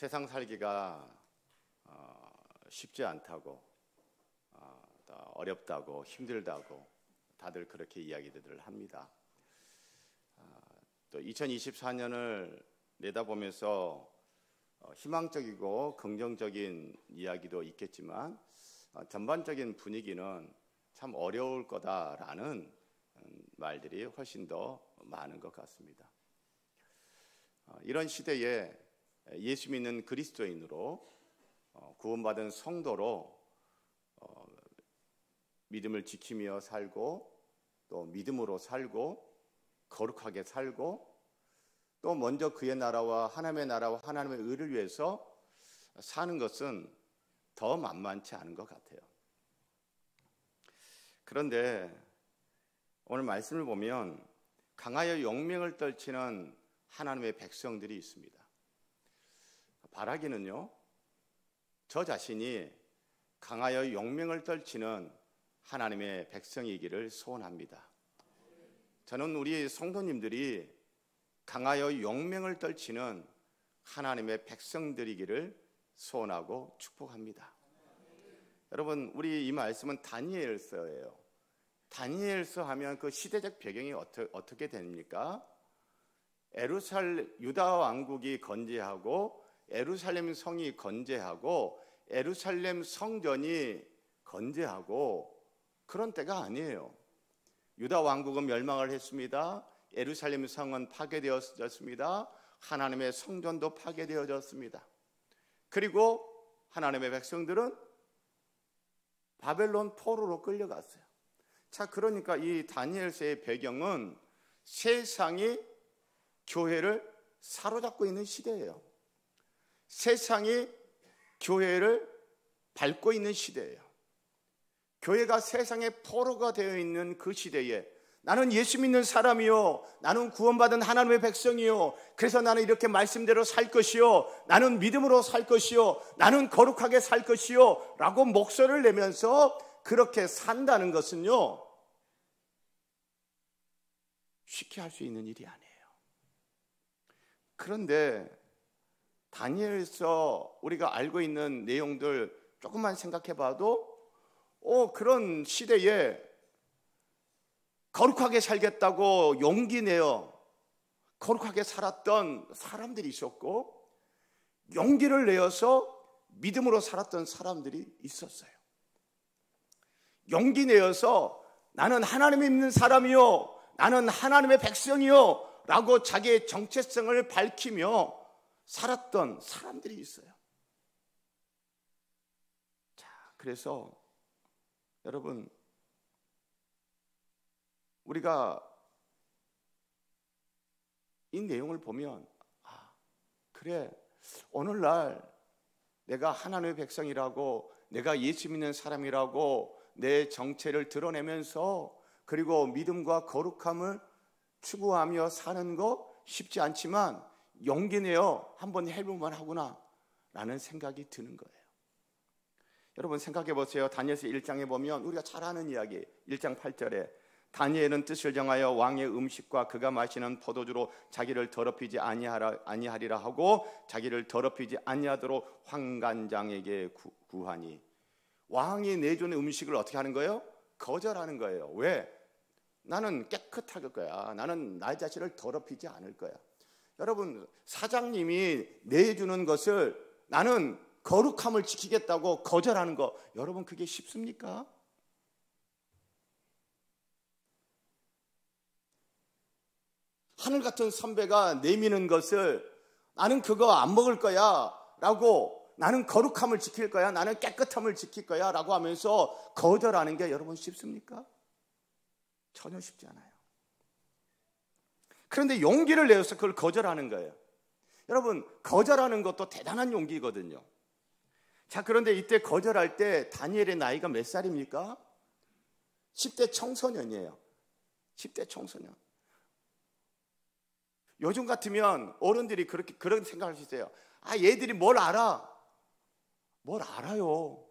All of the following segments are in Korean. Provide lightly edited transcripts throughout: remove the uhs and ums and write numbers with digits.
세상 살기가 쉽지 않다고, 어렵다고, 힘들다고 다들 그렇게 이야기들을 합니다. 또 2024년을 내다보면서 희망적이고 긍정적인 이야기도 있겠지만 전반적인 분위기는 참 어려울 거다라는 말들이 훨씬 더 많은 것 같습니다. 이런 시대에 예수 믿는 그리스도인으로 구원받은 성도로 믿음을 지키며 살고 또 믿음으로 살고 거룩하게 살고 또 먼저 그의 나라와 하나님의 의를 위해서 사는 것은 더 만만치 않은 것 같아요. 그런데 오늘 말씀을 보면 강하여 용맹을 떨치는 하나님의 백성들이 있습니다. 바라기는요, 저 자신이 강하여 용맹을 떨치는 하나님의 백성이기를 소원합니다. 저는 우리 성도님들이 강하여 용맹을 떨치는 하나님의 백성들이기를 소원하고 축복합니다. 여러분, 우리 이 말씀은 다니엘서예요. 다니엘서 하면 그 시대적 배경이 어떻게 됩니까? 유다 왕국이 건재하고 예루살렘 성이 건재하고 예루살렘 성전이 건재하고 그런 때가 아니에요. 유다 왕국은 멸망을 했습니다. 예루살렘 성은 파괴되어졌습니다. 하나님의 성전도 파괴되어졌습니다. 그리고 하나님의 백성들은 바벨론 포로로 끌려갔어요. 자, 그러니까 이 다니엘서의 배경은 세상이 교회를 사로잡고 있는 시대예요. 세상이 교회를 밟고 있는 시대예요. 교회가 세상의 포로가 되어 있는 그 시대에 나는 예수 믿는 사람이요, 나는 구원받은 하나님의 백성이요, 그래서 나는 이렇게 말씀대로 살 것이요, 나는 믿음으로 살 것이요, 나는 거룩하게 살 것이요 라고 목소리를 내면서 그렇게 산다는 것은요, 쉽게 할 수 있는 일이 아니에요. 그런데 다니엘서 우리가 알고 있는 내용들 조금만 생각해 봐도 그런 시대에 거룩하게 살겠다고 용기 내어 거룩하게 살았던 사람들이 있었고, 용기를 내어서 믿음으로 살았던 사람들이 있었어요. 용기 내어서 나는 하나님 믿는 사람이요, 나는 하나님의 백성이요 라고 자기의 정체성을 밝히며 살았던 사람들이 있어요. 자, 그래서 여러분, 우리가 이 내용을 보면 그래, 오늘날 내가 하나님의 백성이라고, 내가 예수 믿는 사람이라고 내 정체를 드러내면서 그리고 믿음과 거룩함을 추구하며 사는 거 쉽지 않지만 용기 내어 한번 해볼만 하구나 라는 생각이 드는 거예요. 여러분 생각해 보세요. 다니엘서 1장에 보면 우리가 잘 아는 이야기, 1장 8절에 다니엘은 뜻을 정하여 왕의 음식과 그가 마시는 포도주로 자기를 더럽히지 아니하리라 하고 자기를 더럽히지 아니하도록 환관장에게 구하니, 왕이 내주는 음식을 어떻게 하는 거예요? 거절하는 거예요. 왜? 나는 깨끗할 거야. 나는 나 자신을 더럽히지 않을 거야. 여러분, 사장님이 내주는 것을 나는 거룩함을 지키겠다고 거절하는 거, 여러분 그게 쉽습니까? 하늘 같은 선배가 내미는 것을 나는 그거 안 먹을 거야 라고, 나는 거룩함을 지킬 거야, 나는 깨끗함을 지킬 거야 라고 하면서 거절하는 게 여러분 쉽습니까? 전혀 쉽지 않아요. 그런데 용기를 내어서 그걸 거절하는 거예요. 여러분, 거절하는 것도 대단한 용기거든요. 자, 그런데 이때 거절할 때 다니엘의 나이가 몇 살입니까? 10대 청소년이에요. 10대 청소년. 요즘 같으면 어른들이 그런 생각을 할 수 있어요. 얘들이 뭘 알아? 뭘 알아요?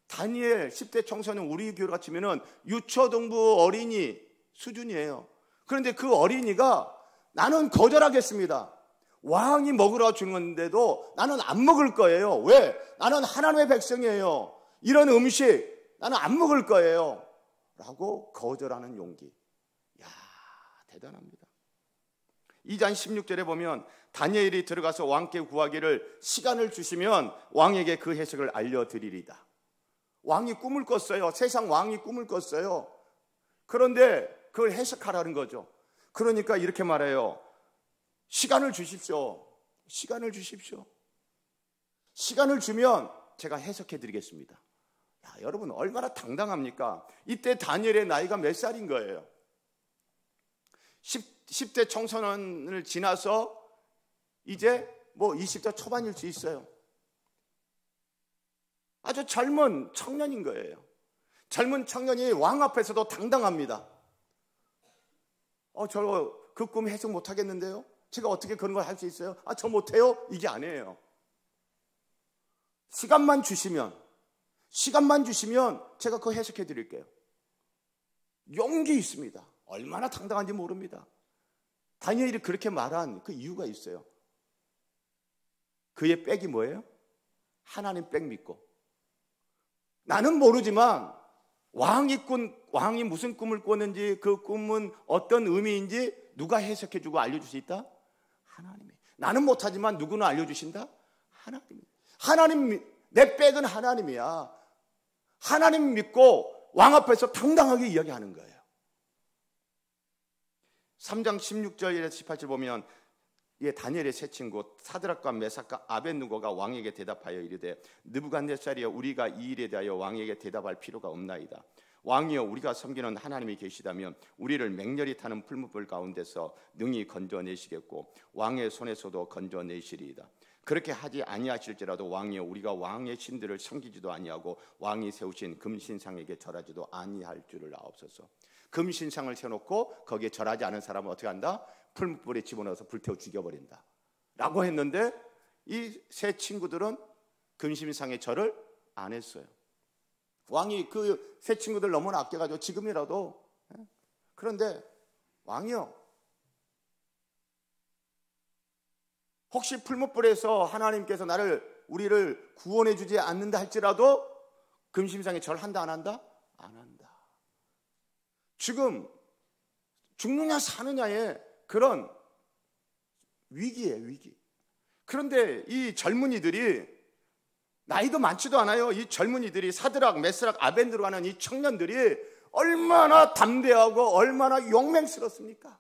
다니엘 10대 청소년, 우리 교회로 같으면 유초등부 어린이 수준이에요. 그런데 그 어린이가 나는 거절하겠습니다. 왕이 먹으러 주는데도 나는 안 먹을 거예요. 왜? 나는 하나님의 백성이에요. 이런 음식 나는 안 먹을 거예요. 라고 거절하는 용기. 야, 대단합니다. 2장 16절에 보면 다니엘이 들어가서 왕께 구하기를 시간을 주시면 왕에게 그 해석을 알려드리리다. 왕이 꿈을 꿨어요. 세상 왕이 꿈을 꿨어요. 그런데 그걸 해석하라는 거죠. 그러니까 이렇게 말해요. 시간을 주십시오. 시간을 주십시오. 시간을 주면 제가 해석해 드리겠습니다. 야, 여러분 얼마나 당당합니까? 이때 다니엘의 나이가 몇 살인 거예요? 10대 청소년을 지나서 이제 뭐 20대 초반일 수 있어요. 아주 젊은 청년인 거예요. 젊은 청년이 왕 앞에서도 당당합니다. 저 그 꿈 해석 못 하겠는데요? 제가 어떻게 그런 걸 할 수 있어요? 저 못해요? 이게 아니에요. 시간만 주시면 제가 그거 해석해 드릴게요. 용기 있습니다. 얼마나 당당한지 모릅니다. 다니엘이 그렇게 말한 그 이유가 있어요. 그의 백이 뭐예요? 하나님 백 믿고. 나는 모르지만 왕이 무슨 꿈을 꿨는지 그 꿈은 어떤 의미인지 누가 해석해주고 알려줄 수 있다? 하나님이. 나는 못하지만 누구는 알려주신다? 하나님이. 내 백은 하나님이야. 하나님 믿고 왕 앞에서 당당하게 이야기하는 거예요. 3장 16절에서 18절 보면 다니엘의 세 친구 사드락과 메삭과 아벳느고가 왕에게 대답하여 이르되 느부갓네살이여 우리가 이 일에 대하여 왕에게 대답할 필요가 없나이다. 왕이여 우리가 섬기는 하나님이 계시다면 우리를 맹렬히 타는 풀무불 가운데서 능히 건져내시겠고 왕의 손에서도 건져내시리이다. 그렇게 하지 아니하실지라도 왕이여 우리가 왕의 신들을 섬기지도 아니하고 왕이 세우신 금신상에게 절하지도 아니할 줄을 아옵소서. 금신상을 세워놓고 거기에 절하지 않은 사람은 어떻게 한다? 풀무불에 집어넣어서 불태워 죽여버린다 라고 했는데 이 세 친구들은 금신상에 절을 안 했어요. 왕이 그 세 친구들 너무나 아껴가지고 지금이라도. 그런데 왕이요, 혹시 풀무불에서 하나님께서 우리를 구원해 주지 않는다 할지라도 금신상에 절한다 안 한다? 안 한다. 지금 죽느냐 사느냐의 그런 위기예요, 위기. 그런데 이 젊은이들이 나이도 많지도 않아요. 이 젊은이들이 사드락, 메스락, 아벤느고로 하는 이 청년들이 얼마나 담대하고 얼마나 용맹스럽습니까?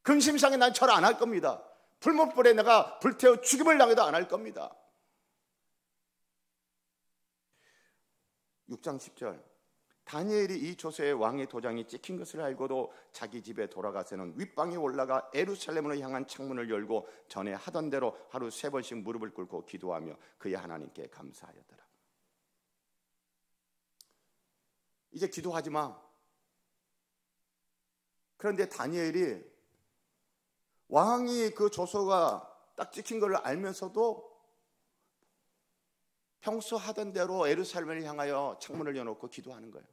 금심상에 난 절 안 할 겁니다. 풀무불에 내가 불태워 죽임을 당해도 안 할 겁니다. 6장 10절 다니엘이 이 조서에 왕의 도장이 찍힌 것을 알고도 자기 집에 돌아가서는 윗방에 올라가 예루살렘으로 향한 창문을 열고 전에 하던 대로 하루 3번씩 무릎을 꿇고 기도하며 그의 하나님께 감사하였더라. 이제 기도하지 마. 그런데 다니엘이 왕이 그 조서가 딱 찍힌 걸 알면서도 평소 하던 대로 예루살렘을 향하여 창문을 열어놓고 기도하는 거예요.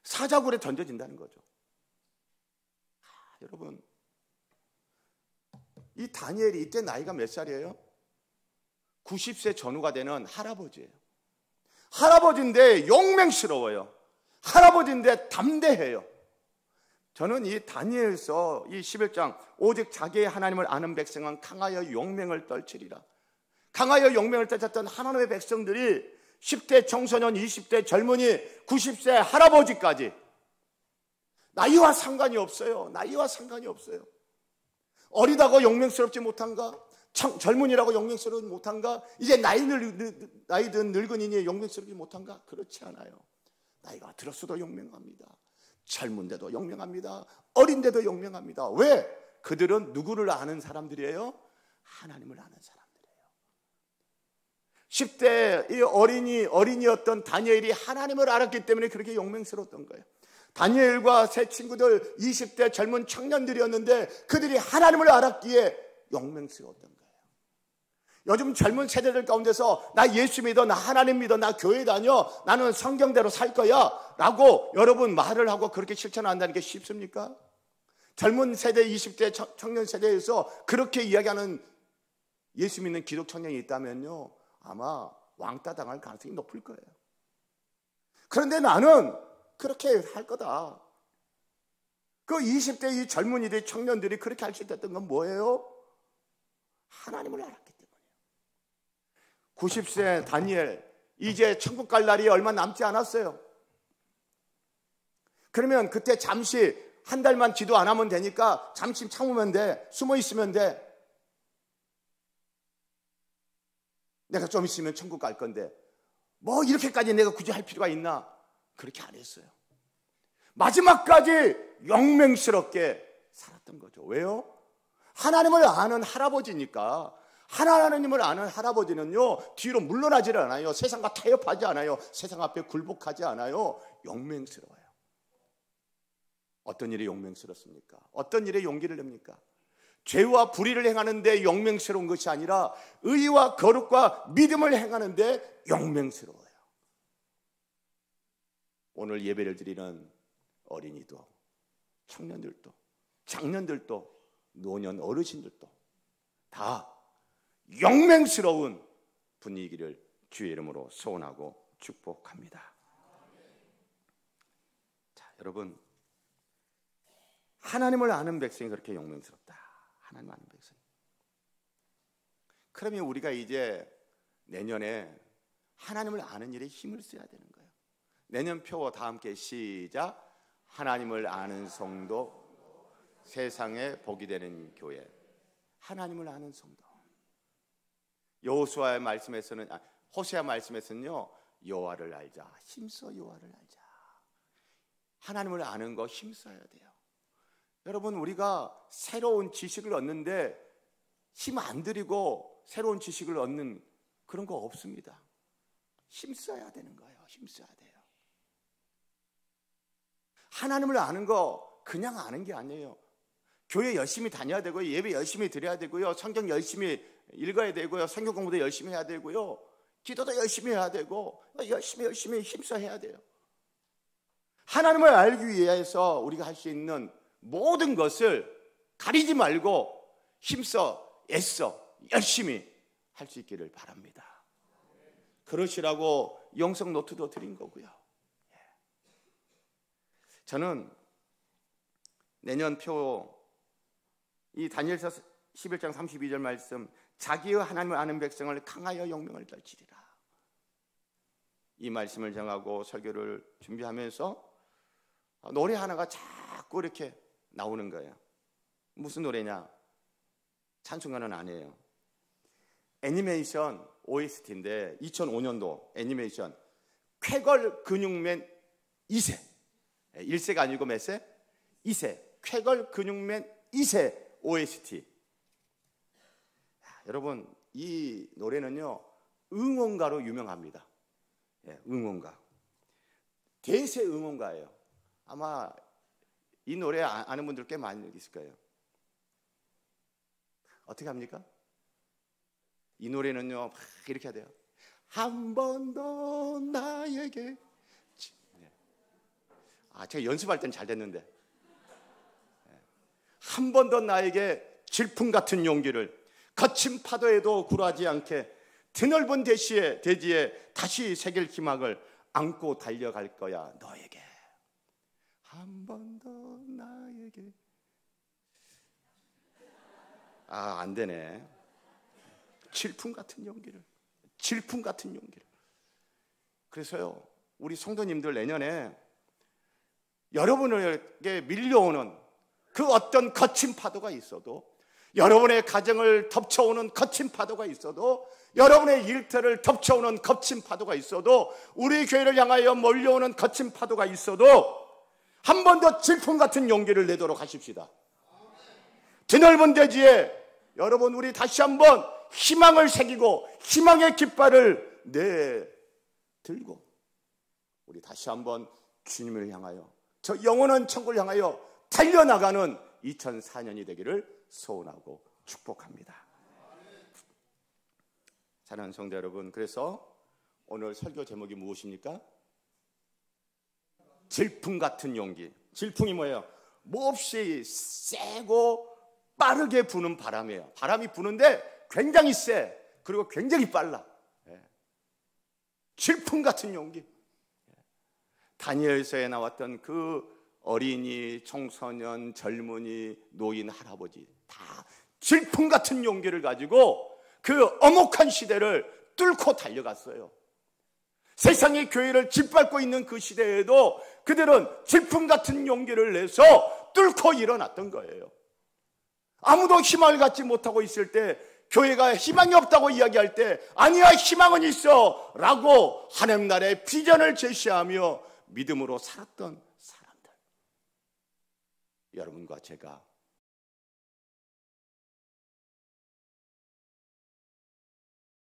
사자굴에 던져진다는 거죠. 여러분, 이 다니엘이 이때 나이가 몇 살이에요? 90세 전후가 되는 할아버지예요. 할아버지인데 용맹스러워요. 할아버지인데 담대해요. 저는 이 다니엘서 이 11장 오직 자기의 하나님을 아는 백성은 강하여 용맹을 떨치리라. 강하여 용맹을 떨쳤던 하나님의 백성들이 10대 청소년, 20대 젊은이, 90세 할아버지까지 나이와 상관이 없어요. 나이와 상관이 없어요. 어리다고 용맹스럽지 못한가? 젊은이라고 용맹스럽지 못한가? 이제 나이 든 늙은이니 용맹스럽지 못한가? 그렇지 않아요. 나이가 들었어도 용맹합니다. 젊은데도 용맹합니다. 어린데도 용맹합니다. 왜? 그들은 누구를 아는 사람들이에요? 하나님을 아는 사람들이에요. 10대 이 어린이였던 다니엘이 하나님을 알았기 때문에 그렇게 용맹스러웠던 거예요. 다니엘과 세 친구들 20대 젊은 청년들이었는데 그들이 하나님을 알았기에 용맹스러웠던 거예요. 요즘 젊은 세대들 가운데서 나 예수 믿어, 나 하나님 믿어, 나 교회 다녀, 나는 성경대로 살 거야 라고 여러분 말을 하고 그렇게 실천한다는 게 쉽습니까? 젊은 세대, 20대 청년 세대에서 그렇게 이야기하는 예수 믿는 기독 청년이 있다면요, 아마 왕따 당할 가능성이 높을 거예요. 그런데 나는 그렇게 할 거다. 그 20대 이 젊은이들, 청년들이 그렇게 할 수 있었던 건 뭐예요? 하나님을 알았기 때문이에요. 90세 다니엘, 이제 천국 갈 날이 얼마 남지 않았어요. 그러면 그때 잠시 한 달만 기도 안 하면 되니까 잠시 참으면 돼. 숨어 있으면 돼. 내가 좀 있으면 천국 갈 건데 뭐 이렇게까지 내가 굳이 할 필요가 있나? 그렇게 안 했어요. 마지막까지 용맹스럽게 살았던 거죠. 왜요? 하나님을 아는 할아버지니까. 하나님을 아는 할아버지는요, 뒤로 물러나지 않아요. 세상과 타협하지 않아요. 세상 앞에 굴복하지 않아요. 용맹스러워요. 어떤 일이 용맹스럽습니까? 어떤 일에 용기를 냅니까? 죄와 불의를 행하는데 용맹스러운 것이 아니라 의와 거룩과 믿음을 행하는데 용맹스러워요. 오늘 예배를 드리는 어린이도, 청년들도, 장년들도, 노년 어르신들도 다 용맹스러운 분위기를 주의 이름으로 소원하고 축복합니다. 자, 여러분, 하나님을 아는 백성이 그렇게 용맹스럽다. 하나님 아는 백성. 그러면 우리가 이제 내년에 하나님을 아는 일에 힘을 써야 되는 거예요. 내년표 다 함께 시작. 하나님을 아는 성도, 세상에 복이 되는 교회. 하나님을 아는 성도. 여호수아의 말씀에서는, 호세아 말씀에서는요, 여호와를 알자. 힘써 여호와를 알자. 하나님을 아는 거 힘써야 돼요. 여러분, 우리가 새로운 지식을 얻는데 힘 안 들이고 새로운 지식을 얻는 그런 거 없습니다. 힘써야 되는 거예요. 힘써야 돼요. 하나님을 아는 거 그냥 아는 게 아니에요. 교회 열심히 다녀야 되고요. 예배 열심히 드려야 되고요. 성경 열심히 읽어야 되고요. 성경 공부도 열심히 해야 되고요. 기도도 열심히 해야 되고 열심히 힘써 해야 돼요. 하나님을 알기 위해서 우리가 할 수 있는 모든 것을 가리지 말고 힘써 애써 열심히 할 수 있기를 바랍니다. 그러시라고 영성 노트도 드린 거고요. 저는 내년 표 이 다니엘서 11장 32절 말씀, 자기의 하나님을 아는 백성을 강하여 용명을 떨치리라. 이 말씀을 정하고 설교를 준비하면서 노래 하나가 자꾸 이렇게 나오는 거예요. 무슨 노래냐? 찬송가는 아니에요. 애니메이션 OST인데 2005년도 애니메이션 쾌걸 근육맨 2세. 1세가 아니고 몇 세? 2세. 쾌걸 근육맨 2세 OST. 여러분, 이 노래는요 응원가로 유명합니다. 응원가. 대세 응원가예요. 아마 이 노래 아는 분들 꽤 많이 있을 거예요. 어떻게 합니까? 이 노래는요 막 이렇게 해야 돼요. 한 번 더 나에게. 제가 연습할 때는 잘 됐는데. 한 번 더 나에게 질풍 같은 용기를, 거친 파도에도 굴하지 않게 드넓은 대지에 다시 새길 희망을 안고 달려갈 거야 너에게. 한 번 더 나에게. 안 되네. 질풍 같은 용기를. 질풍 같은 용기를. 그래서요, 우리 성도님들 내년에 여러분에게 밀려오는 그 어떤 거친 파도가 있어도, 여러분의 가정을 덮쳐오는 거친 파도가 있어도, 여러분의 일터를 덮쳐오는 거친 파도가 있어도, 우리 교회를 향하여 몰려오는 거친 파도가 있어도 한 번 더 질풍 같은 용기를 내도록 하십시다. 드넓은 대지에 여러분, 우리 다시 한번 희망을 새기고 희망의 깃발을 내들고 우리 다시 한번 주님을 향하여, 저 영원한 천국을 향하여 달려나가는 2004년이 되기를 소원하고 축복합니다. 사랑하는 성도 여러분, 그래서 오늘 설교 제목이 무엇입니까? 질풍 같은 용기. 질풍이 뭐예요? 몹시 세고 빠르게 부는 바람이에요. 바람이 부는데 굉장히 세. 그리고 굉장히 빨라. 질풍 같은 용기. 다니엘서에 나왔던 그 어린이, 청소년, 젊은이, 노인, 할아버지 다 질풍 같은 용기를 가지고 그 엄혹한 시대를 뚫고 달려갔어요. 세상의 교회를 짓밟고 있는 그 시대에도 그들은 질풍 같은 용기를 내서 뚫고 일어났던 거예요. 아무도 희망을 갖지 못하고 있을 때, 교회가 희망이 없다고 이야기할 때 아니야, 희망은 있어 라고 하나님 나라의 비전을 제시하며 믿음으로 살았던 사람들. 여러분과 제가